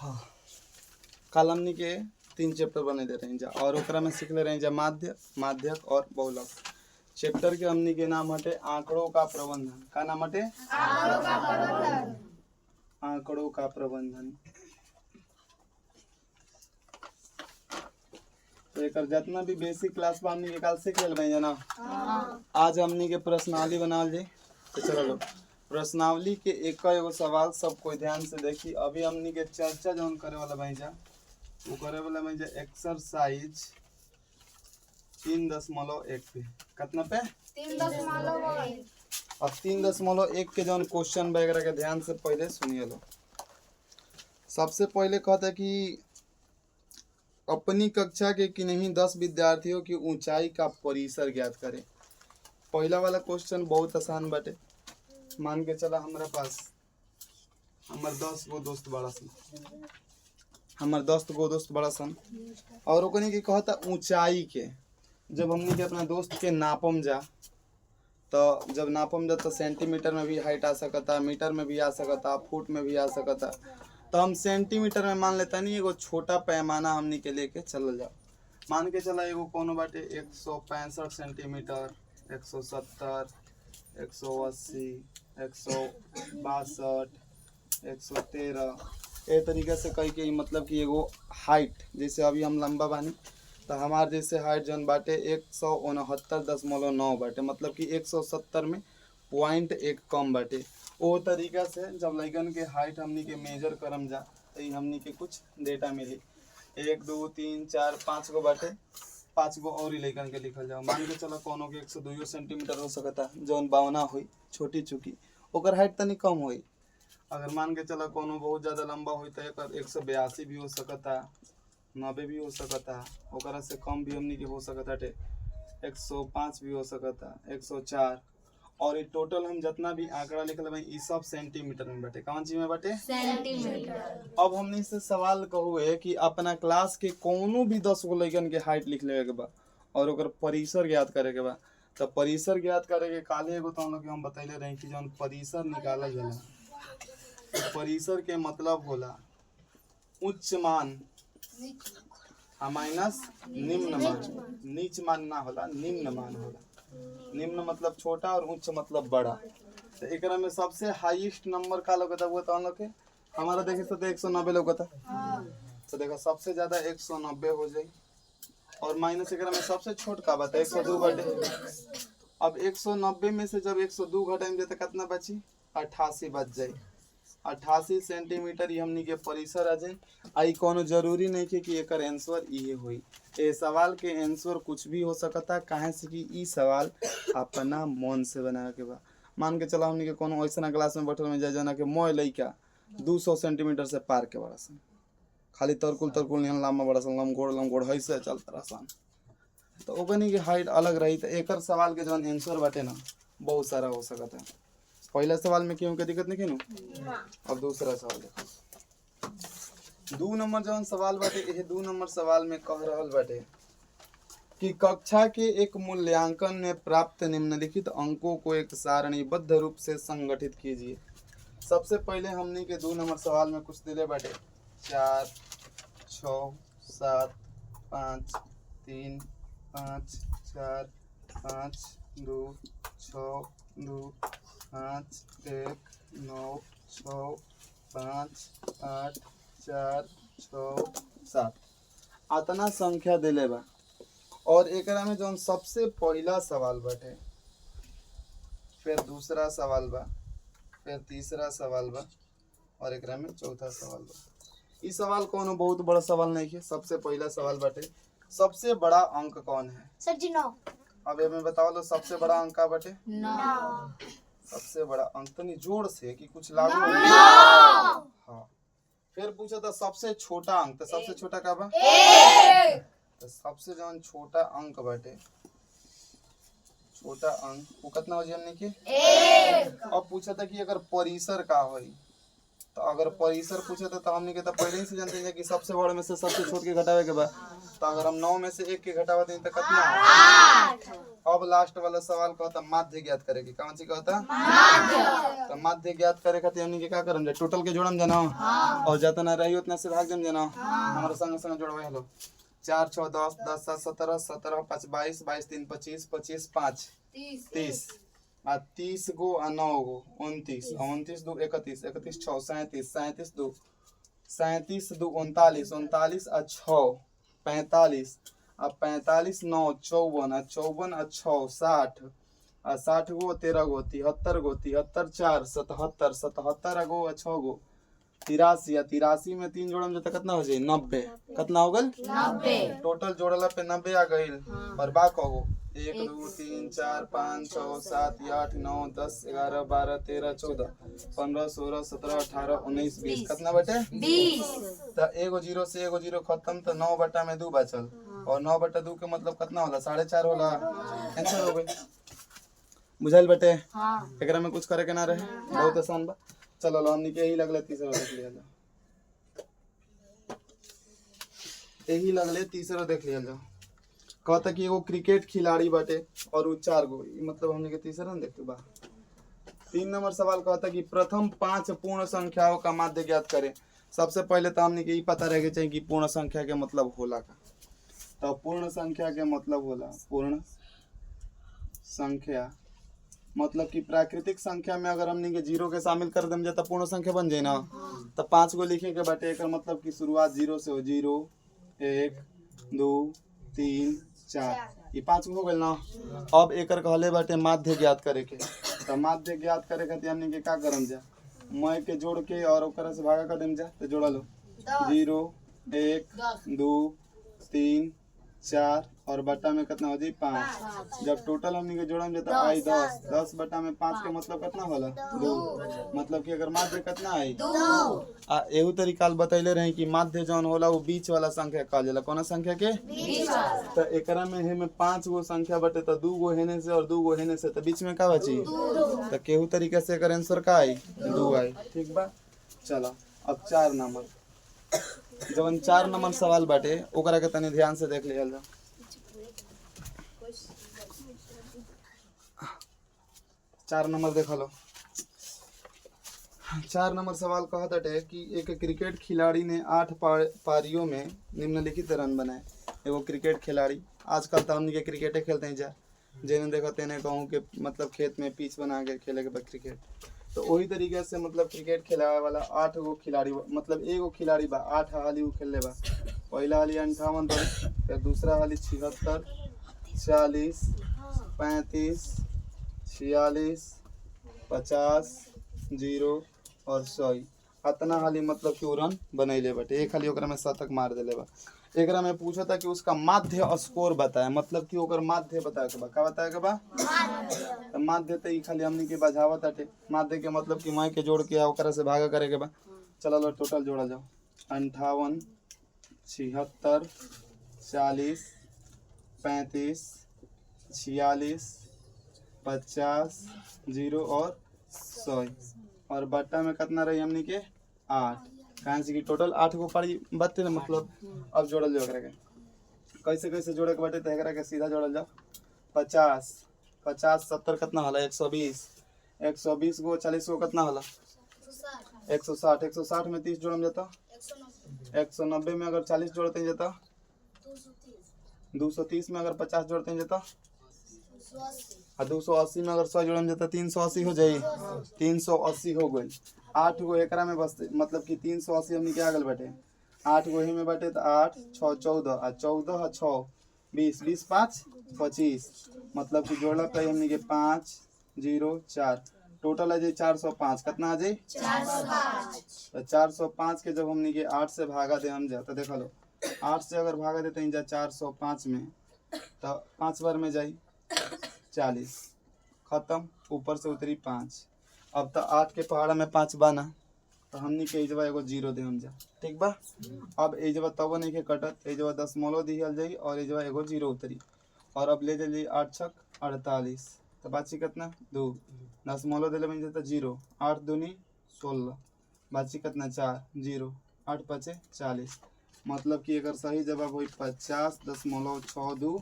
हाँ कल हमनी के 3 चैप्टर बने दे रहे हैं जा और ओकरा में सीख ले रहे हैं जा माध्य माध्यक और बहुलक। चैप्टर के हमनी के नाम हटे आंकड़ों का प्रबंधन। का नाम हटे? आंकड़ों का प्रबंधन। तो एक जितना भी बेसिक क्लास में हमनी के काल सीख ले रहे हैं ना। आज हमनी के प्रश्नावली बनाल जाए। तो चलो लो प्रश्नावली के एक एगो सवाल सब कोई ध्यान से देखी। अभी हमनी के चर्चा जौन करे वाला भाई जा वो करे वाला भाई जा एक्सरसाइज 3.1 पे। कितना पे? 3.1। अब 3.1 के जौन क्वेश्चन वगैरह के ध्यान से पहले सुनिए लो। सबसे पहले कहता है कि अपनी कक्षा के किन्हीं 10 विद्यार्थियों की ऊंचाई का परिसर ज्ञात करें। पहला वाला क्वेश्चन बहुत आसान बाटे। मान के चला हमारा पास हमार 10 गो दोस्त बड़ा सन और ओकनी के कहता ऊंचाई के। जब हमनी के अपना दोस्त के नापम जा तो जब नापम जा तो सेंटीमीटर में भी हाइट आ सकता, मीटर में भी आ सकता, फुट में भी आ सकता। तो हम सेंटीमीटर में मान लेता नहीं, एगो छोटा पैमाना हमनी के लेके चल जाओ। मान के चला एगो कोनो बाटे 165 सेंटीमीटर, 170, 180, 162, 113 ए तरीके से कही के मतलब कि एगो हाइट। जैसे अभी हम लंबा बानी तो हमार जैसे हाइट जौन बाटे 169.9 बाटे, मतलब कि 170 में 0.1 कम बाटे। ओ तरीका से जब लइकन के हाइट हमनी के मेजर करम जा तो हमनी के कुछ डेटा मिली। 1 2 3 4 5 गो बाटे, 5 गो और ही लइकन के लिखल जाओ। मान के चलो कोनो के 102 सेंटीमीटर हो सकता जौन बावना हुई छोटी चुकी ओकर हाइट तनी कम हुई। अगर मान के चलो कोनो बहुत ज़्यादा लंबा हुई तो एक 182 भी हो सकता, 90 भी हो सकता, ओकरा से कम भी हमनी के हो सकता 105 भी हो सकता, 104। और ये टोटल हम जितना भी आंकड़ा लिखल भाई ये सब सेंटीमीटर में बाटे। कौन चीज में बाटे? सेंटीमीटर। अब हमनी से सवाल कहुए कि अपना क्लास के कोनो भी 10 गो लइकन के हाइट लिख लेवे के बा और ओकर परिसर ज्ञात करे के बा। तो परिसर ज्ञात करे के काले एगो तो हम लोग के हम बतैले रही कि जौन परिसर निकाला जाला तो परिसर के मतलब होला उच्च मान माइनस निम्न मान। नीच मान ना होला, निम्न मान होला। निम्न मतलब छोटा और उच्च मतलब बड़ा। तो एकरा में सबसे हाईएस्ट नंबर का लगता वो तो हम लोग के हमारा देखे तो 190 लगता। तो देखो सबसे ज्यादा 190 हो जाए और माइनस एकरा में सबसे छोट का बात 102 बाटे। अब 190 में से जब 102 घटाएं जाए तो कितना बची? 88 बच जाए। 88 सेंटीमीटर हमनी के परिसर आ जाए। आई कोनो जरूरी नहीं है कि एकर आंसर ये हुई। ए सवाल के आंसर कुछ भी हो सकता काहे से कि ई सवाल अपना मन से बना के बा। मान के चला हमनी के कोनो ऐसा क्लास में बैठल में जाए जना के मोय लइका 200 सेंटीमीटर से पार के बड़ा सन, खाली तरकुल तरकुल निहन लंबा बड़ा सन, लमगोड़ है से चलता रहा। तो ओकनी की हाइट अलग रही। तो एकर सवाल के जौन आंसर बाटे ना बहुत सारा हो सकता है। पहला सवाल में क्यों के दिक्कत नहीं किनु। अब दूसरा सवाल देखो। 2 नंबर जौन सवाल बाटे ये 2 नंबर सवाल में कह रहल बाटे कि कक्षा के एक मूल्यांकन में प्राप्त निम्नलिखित अंकों को एक सारणीबद्ध रूप से संगठित कीजिए। सबसे पहले हमनी के 2 नंबर सवाल में कुछ दिले बाटे 4 6 7 5 3 5 4 5 2 6 2 5 1 9 6 5 8 4 6 7 अतना संख्या दिले बा। और एकरा में जौन सबसे पहला सवाल बाटे, फिर दूसरा सवाल बा, फिर तीसरा सवाल बा और एकरा में चौथा सवाल बा। इस सवाल कोनो बहुत बड़ा सवाल नहीं है। सबसे पहला सवाल बाटे सबसे बड़ा अंक कौन है? सर जी 9। अब हमें बताओ लो सबसे बड़ा अंक का बाटे? 9। सबसे बड़ा अंक तनी जोर से कि कुछ लागू हो। हाँ फिर पूछा था सबसे छोटा अंक, तो सबसे छोटा का बा? 1। तो सबसे जौन छोटा अंक बाटे छोटा अंक वो कितना हो जाए हमने के? 1। अब पूछा था कि अगर परिसर का होई तो अगर परिसर पूछे तो हमने के तो पहले ही से जानते हैं कि सबसे बड़े में से सबसे छोट के घटावे के बाद, तो अगर हम 9 में से 1 के घटावा दें तो कितना? 8। अब लास्ट वाला सवाल कहता माध्य ज्ञात करे की, कौन सी कहता? माध्य। तो माध्य ज्ञात करे खातिर हमने के क्या करम जा? टोटल के जोड़म जाना और जितना रही उतना से भाग देम जाना। हमारे संग संग जोड़वे हेलो 4 6 10 10 7 17 17 5 22 22 3 25 25 5 30 आ 30 गो आ 9 गो 29 29 2 31 31 6 37 37 2 37 2 39 39 आ 6 45 आ 45 9 54 आ 54 आ 6 60 आ 60 गो 13 गो 73 गो 73 4 77 77 गो आ 6 गो 83 आ 83 में 3 जोड़म जो कितना हो जाए? 90। कितना हो गल? 90। टोटल जोड़ला पे 90 आ गइल। और बा कहो 1 2 3 4 5 6 7 8 9 10 11 12 13 14 15 16 17 18 19 20 कितना बटे? 20। तो एगो जीरो से एगो जीरो खत्म, तो 9 बटा में 2 बचल और 9 बटा 2 के मतलब कितना होला? 4.5 होला। आंसर हो गई। बुझाइल बटे? हां। एकरा में कुछ करे के ना रहे, बहुत आसान बा। चलो लो हमनी के यही लगले तीसरा देख लिया जाओ, यही लगले तीसरा देख लिया जाओ। कहता कि एगो क्रिकेट खिलाड़ी बाटे और वो 4 गो, मतलब हमने के तीसरा न देखते बा। 3 नंबर सवाल कहता कि प्रथम 5 पूर्ण संख्याओं का माध्य ज्ञात करें। सबसे पहले तो हमने के ये पता रहे के चाहिए कि पूर्ण संख्या के मतलब होला का। तो पूर्ण संख्या के मतलब होला, पूर्ण संख्या मतलब कि प्राकृतिक संख्या में अगर हमने के 0 के शामिल कर देम तो पूर्ण संख्या बन जाए ना। तो 5 गो लिखे के बाटे, एक मतलब कि शुरुआत 0 से हो, 0 1 2 3 4 ये 5 गो हो गए ना। अब एकर कहले बाटे माध्य ज्ञात करे के। तो माध्य ज्ञात करे खातिर हमने के का करम जा? मैं के जोड़ के और ओकरा से भागा कर देम जा। तो जोड़ा लो 0 1 2 3 4 और बटा में कितना हो जाए? 5। जब टोटल हमने के जोड़म जाता आई 10 10 बटा में 5 के मतलब कितना होला? 2। मतलब कि अगर माध्य कितना आई? 2। आ एहू तरीका बतैले रहे कि माध्य जौन होला वो बीच वाला संख्या कहल जाला। कौन संख्या के? बीच वाला। तो एकरा में हे में 5 गो संख्या बटे, तो 2 गो हेने से और 2 गो हेने से, तो बीच में का बची? 2। तो केहू तरीके से एकर आंसर का आई? 2 आई। ठीक बा। चलो अब 4 नंबर, जब 4 नंबर सवाल बाटे ओकरा के तनी ध्यान से देख लिया जाओ। 4 नंबर देख लो। 4 नंबर सवाल कहता है कि एक क्रिकेट खिलाड़ी ने 8 पारियों में निम्नलिखित रन बनाए। एगो क्रिकेट खिलाड़ी, आजकल तो हमनी के क्रिकेटे खेलते हैं जा, जेने देखते हैं कहूँ के मतलब खेत में पिच बना के खेले के बाद क्रिकेट। तो वही तरीके से मतलब क्रिकेट खेलावे वाला 8 गो खिलाड़ी, मतलब एगो खिलाड़ी बा 8 हाली वो खेलले बा। पहला हाली 58 रन, फिर दूसरा हाली 76 40 35 46 50 0 और 100 इतना हाली मतलब कि रन बनैले बाटे। एक हाली ओकरा में शतक मार देले बा। एकरा में पूछा था कि उसका माध्य स्कोर बताए, मतलब कि ओकर माध्य बताए के बा। का बताए के बा? तो माध्य तो ई खाली हमनी के बजावत आटे। माध्य के मतलब कि मैं के जोड़ के ओकरा से भागा करे के बा। चलो लो टोटल जोड़ा जाओ 58 76 40 35 46 50 0 और 100 और बट्टा में कितना रही हमनी के? 8। कहाँ से कि टोटल 8 गो पारी बत्ते ना, मतलब अब जोड़ल जाओ एकरा के। कैसे कैसे जोड़े के बाटे? तो एकरा के सीधा जोड़ल जाओ 50 50 70 कितना होला? 120 120 गो 40 गो कितना होला? 160 160 में 30 जोड़म जाता 190 में अगर 40 जोड़ते जाता 230 में अगर 50 जोड़ते जाता 280 में अगर 100 जोड़म जाता 380 हो जाई। 380 हो गई। 8 गो एकरा में बस, मतलब कि 380 हमनी के आगल बाटे। 8 गो ही में बाटे तो 8 6 14 आ 14 आ 6 20 20 5 25, मतलब कि जोड़ला पे हमनी के 5 0 4 टोटल आ जाए 405। कितना आ जाए? 405। तो 405 के जब हमनी के 8 से भागा दे हम जा, तो देखा लो 8 से अगर भागा देते हैं जा 405 में, तो 5 बार में जाई 40 खत्म, ऊपर से उतरी 5। अब तो 8 के पहाड़ा में 5 बाना, तो हमनी के एजवा एगो 0 दे हम जा। ठीक बा। अब एजवा तब नहीं के कटत, एजवा 10 मोलो दिहल जाई और एजवा एगो 0 उतरी। और अब ले जाइए 8 छक 48, तो बाची कितना? 2 10 मोलो दिले बन जाता 0 8 दूनी 16 बाची कितना 4 0 8 5 40 मतलब कि अगर सही जवाब हुई 50.62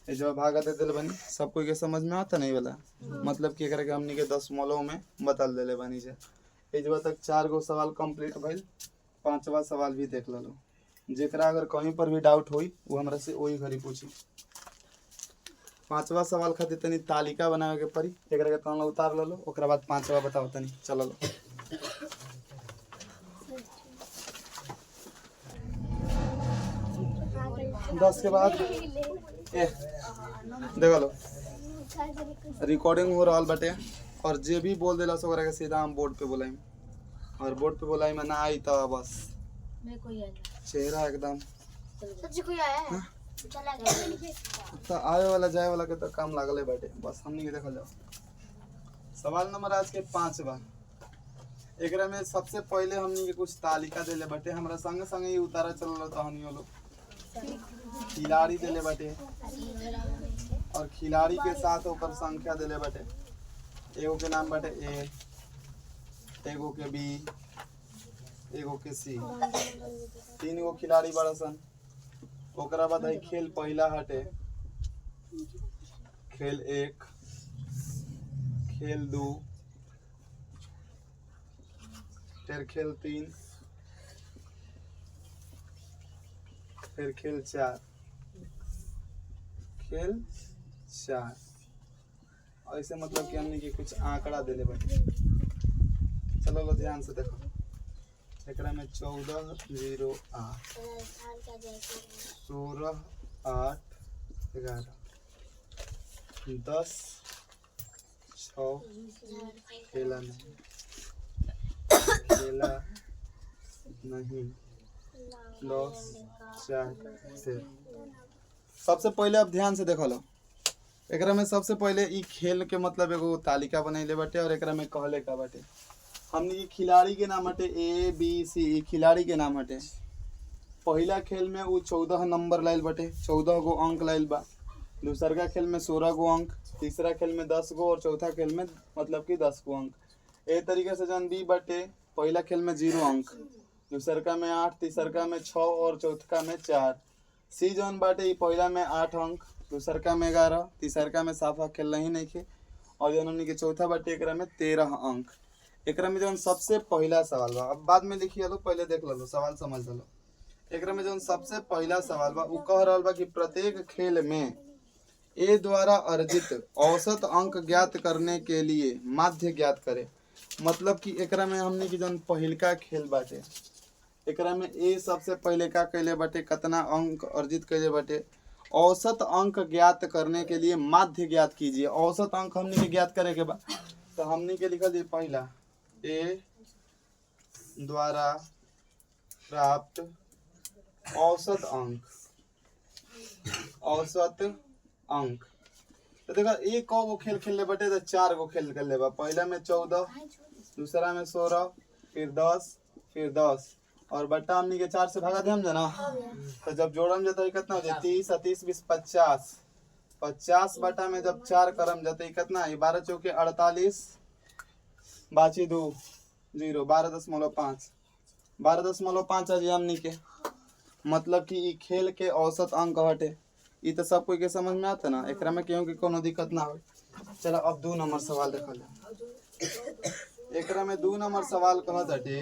ये जवाब भागा दे दिल बनी सब कोई के समझ में आता नहीं वाला मतलब कि अगर हमनी के दशमलव में बदल देले बनी जा इस तक 4 गो सवाल कंप्लीट भइल 5वां सवाल भी देख लो जेकरा अगर कहीं पर भी डाउट होई वो हमरा से वही घड़ी पूछी 5वां सवाल खातिर तनी तालिका बनावे के पड़ी एकरा के तन उतार लो ओकरा बाद 5वां बताओ तनी चलो लो दस के बाद देख लो रिकॉर्डिंग हो रहा बाटे और जे भी बोल देला सो के सीधा हम बोर्ड पे बुलाएं और बोर्ड पे बुलाई में ना आई तो बस चेहरा एकदम सच्ची कोई आया है चला गया तो आवे वाला जाए वाला के तो काम लागले बाटे बस हमनी के देखल जाओ सवाल नंबर आज के 5वां एकरा में सबसे पहले हमनी के कुछ तालिका देले बाटे हमरा संग संग ही उतारा चलल तो हमनी लोग खिलाड़ी देले बाटे और खिलाड़ी के साथ ऊपर संख्या देले बाटे एगो के नाम बाटे ए एगो के बी एगो के सी 3 गो खिलाड़ी बड़ा सन ओकरा बाद है खेल पहला हटे खेल 1 खेल 2 फिर खेल 3 फिर खेल 4 ऐसे मतलब कि हमने के कुछ आंकड़ा देले बाटे चलो लो ध्यान से देखो एकरा में 14 0 8 16 8 11 10 6 खेला नहीं 10 4 13 सबसे पहले अब ध्यान से देखो लो एकरा में सबसे पहले ई खेल के मतलब एगो तालिका बनैले बाटे और एकरा में कहले का बाटे हमने ये खिलाड़ी के नाम हटे ए बी सी खिलाड़ी के नाम हटे पहला खेल में वो 14 नंबर लाइल बाटे 14 गो अंक लाइल बा दूसरा खेल में 16 गो अंक तीसरा खेल में 10 गो और चौथा खेल में मतलब कि 10 गो अंक ए तरीके से जन बी बाटे पहला खेल में 0 अंक दूसरा में 8 तीसरा में 6 और चौथा में 4 सी जौन बाटे ये पहला में 8 अंक दूसरा में 11 तीसरा में साफा खेल ही नहीं खे और जौन हमनी के चौथा बाटे एकरा में 13 अंक एकरा में जौन सबसे पहला सवाल बा अब बाद में लिखिए लो पहले देख लो सवाल समझ लो एकरा में जौन सबसे पहला सवाल बा उ कह रहल बा कि प्रत्येक खेल में ए द्वारा अर्जित औसत अंक ज्ञात करने के लिए माध्य ज्ञात करे मतलब कि एकरा में हमने की जौन पहिलका खेल बाटे एकरा में ए सबसे पहले का कैले बाटे कितना अंक अर्जित कैले बाटे औसत अंक ज्ञात करने के लिए माध्य ज्ञात कीजिए औसत अंक हमने के ज्ञात करे के बा तो हमने के लिखल जी पहला ए द्वारा प्राप्त औसत अंक तो देखा एक गो खेल खेलने बटे तो 4 गो खेल खेल बा पहला में 14 दूसरा में 16 फिर 10 फिर 10 और बट्टा हमनी के 4 से भागा देम जना तो जब जोड़म जाता है कितना हो जाए 30 30 20 50 50 बटा में जब 4 करम जाते है कितना है 12 चौके 48 बाची 2 0 12.5 12.5 है हमनी के मतलब कि ई खेल के औसत अंक हटे ई तो सब कोई के समझ में आता ना एकरा में केहू के कोनो दिक्कत ना हो चलो अब 2 नंबर सवाल देखल एकरा में 2 नंबर सवाल कहत हटे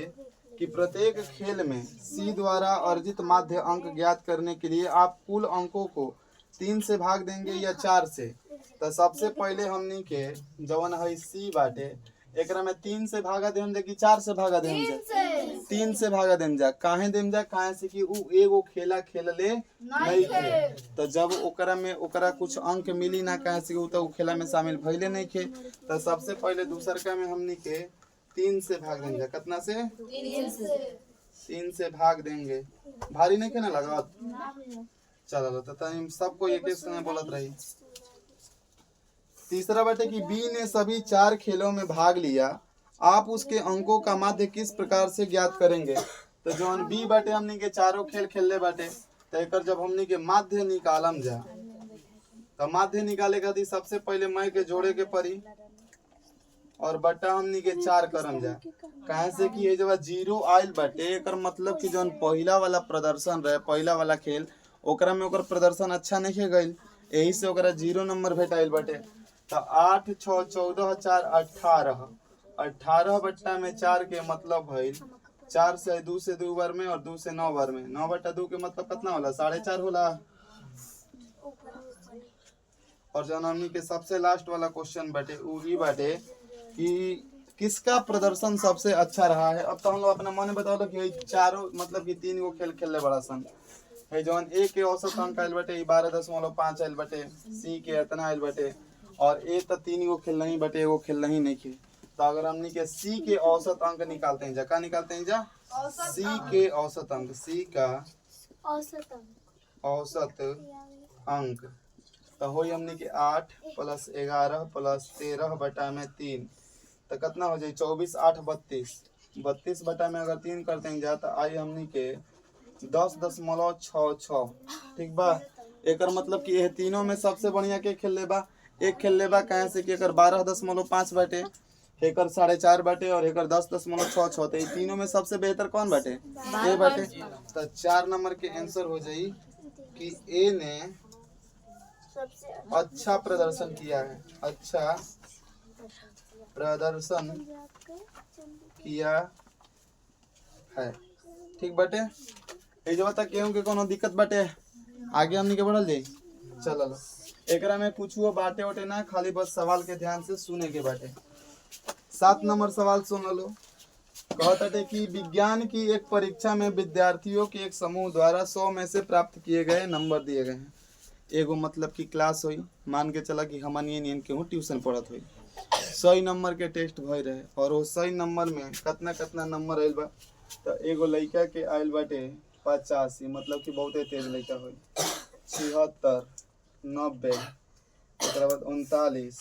कि प्रत्येक खेल में सी द्वारा अर्जित माध्य अंक ज्ञात करने के लिए आप कुल अंकों को 3 से भाग देंगे या 4 से तो सबसे पहले हमनी के जवन है सी बाटे एकरा में 3 से भागा देम जा कि 4 से भागा देम जा 3 से भागा देम जा काहे देम जा काहे से कि उ एगो खेला खेलले नहीं खे तो जब ओकरा में ओकरा कुछ अंक मिली ना काहे से उ तो उ खेला में शामिल भइले नहीं खे तो सबसे पहले दूसरा में हमनी के 3 से भाग देंगे कितना से 3 से भाग देंगे भारी नहीं के ना लागत चलो तो टाइम सबको एक एक समय बोलत रही तीसरा बाटे कि बी ने सभी 4 खेलों में भाग लिया आप उसके अंकों का माध्य किस प्रकार से ज्ञात करेंगे तो जौन बी बाटे हमनी के 4 खेल खेलले बाटे तो एकर जब हमनी के माध्य निकालम जा तो माध्य निकाले खातिर सबसे पहले मैं के जोड़े के पड़ी और बटा हमनी के 4 करम जा। काहे से कि ये जब 0 आइल बाटे एकर मतलब कि जौन पहिला वाला प्रदर्शन रहे, पहिला वाला खेल, ओकरा में ओकर प्रदर्शन अच्छा नहीं गइल, यही से ओकरा 0 नंबर भेटाइल बाटे। तो 8 6 14 4 18, 18 बट्टा में 4 के मतलब भइल 4 से 2 से 2 बार में और 2 से 9 बार में, 9 बट्टा 2 के मतलब कितना होला 4.5 होला। और जौन हमनी के सबसे लास्ट वाला क्वेश्चन बाटे उ ई बाटे कि किसका प्रदर्शन सबसे अच्छा रहा है। अब तो हम लोग अपना मन में बताओ कि चारों मतलब कि 3 गो खेल खेलले बड़ा सन है। जौन ए के औसत अंक आइल बाटे 12.5 आइल बाटे, सी के इतना आइल बाटे, और ए तो 3 गो खेल नहीं बाटे, एगो खेल नहीं खे। तो अगर हमनी के सी के औसत अंक निकालते हैं जा, का निकालते हैं जा, सी के औसत अंक, सी का औसत अंक तो हो हमनी के 8 + 11 + 13 बटा में 3 तो कितना हो जाए 24 8 32, 32 बटा में अगर 3 करते हैं जा तो आई हमनी के 10.66। ठीक बा। एकर मतलब कि यह तीनों में सबसे बढ़िया के खेल लेबा, एक खेल लेबा कहे से कि एकर 12.5 बाटे, एकर 4.5 बाटे और एकर 10.66। तो ये तीनों में सबसे बेहतर कौन बाटे, ए बाटे। तो 4 नंबर के आंसर हो जाई कि ए ने अच्छा प्रदर्शन किया है, अच्छा प्रदर्शन किया है। ठीक बाटे। ए जब तक केहू के कोनो दिक्कत बाटे आगे हमनी के बढ़ल जाई। चल एकरा में कुछ बाटे उटे ना, खाली बस सवाल के ध्यान से सुने के बाटे। 7 नंबर सवाल सुन लो। कहता कि विज्ञान की एक परीक्षा में विद्यार्थियों के एक समूह द्वारा 100 में से प्राप्त किए गए नंबर दिए गए हैं। एगो मतलब कि क्लास हुई, मान के चला कि हमन ये केहू ट्यूशन पढ़त हुई, 100 नंबर के टेस्ट भई रहे और वो 100 नंबर में कितना कितना नंबर आयल बा। तो एगो लड़का के आयल बाटे 85, मतलब कि बहुते तेज लड़का हुई, 76 90 एक बाद 39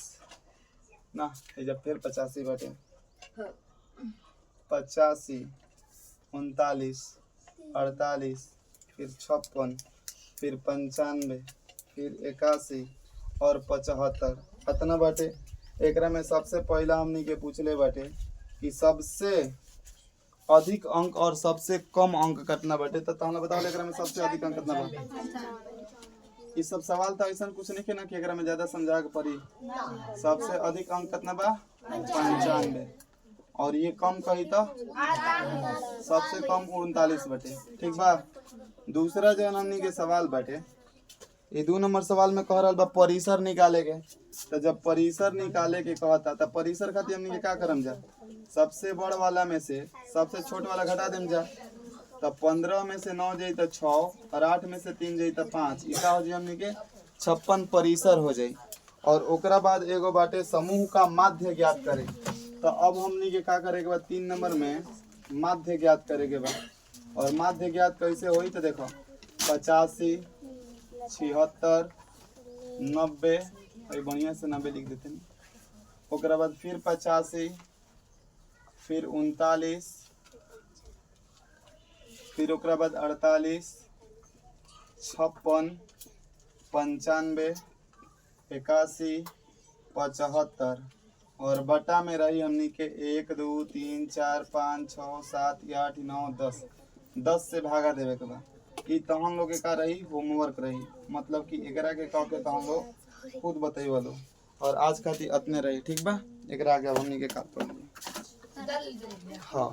ना, जब फिर 85 बाटे 85 39 48 फिर 56 फिर 95 फिर 81 और 75 कितना बाटे। एकरा में सबसे पहला हमनी के पूछले बाटे कि सबसे अधिक अंक और सबसे कम अंक कितना बाटे। तो हमरा बताओ एकरा में सबसे अधिक अंक कितना बा। ये सब सवाल तो ऐसा कुछ नहीं ना कि एकरा में ज्यादा समझा के पड़ी। सबसे अधिक अंक कितना बा 95 और ये कम कही तो सबसे कम 39 बाटे। ठीक बा। दूसरा जो हमनी के सवाल बाटे ये 2 नंबर सवाल में कह रहा बा परिसर निकाले के। तो जब परिसर निकाले के कहता तो परिसर खातिर हमनी के का करम जा, सबसे बड़ वाला में से सबसे छोट वाला घटा देम जा। तो 15 में से 9 जाई तो 6 और 8 में से 3 जाई तो 5, इसका हो जाए हमनी के 56 परिसर हो जाई। और ओकरा बाद एगो बाटे समूह का माध्य ज्ञात करे। तो अब हमनी के का करे के बाद 3 नंबर में माध्य ज्ञात करे के बाद। और माध्य ज्ञात कैसे होई तो देखो 85 76 90 और बढ़िया से 90 लिख देते हैं। ओकरा बाद फिर 85 फिर 39 फिर ओकरा बाद 48 56 95 81 75 और बटा में रही हमनी के 1 2 3 4 5 6 7 8 9 10, 10 से भागा देवे के बाद कि तो हम लोग के का रही होमवर्क रही, मतलब कि एकरा के कह के तो हम लोग खुद बताई वालो। और आज खातिर अतने रही। ठीक बा। एकरा आगे हमनी के का पढ़ी। हाँ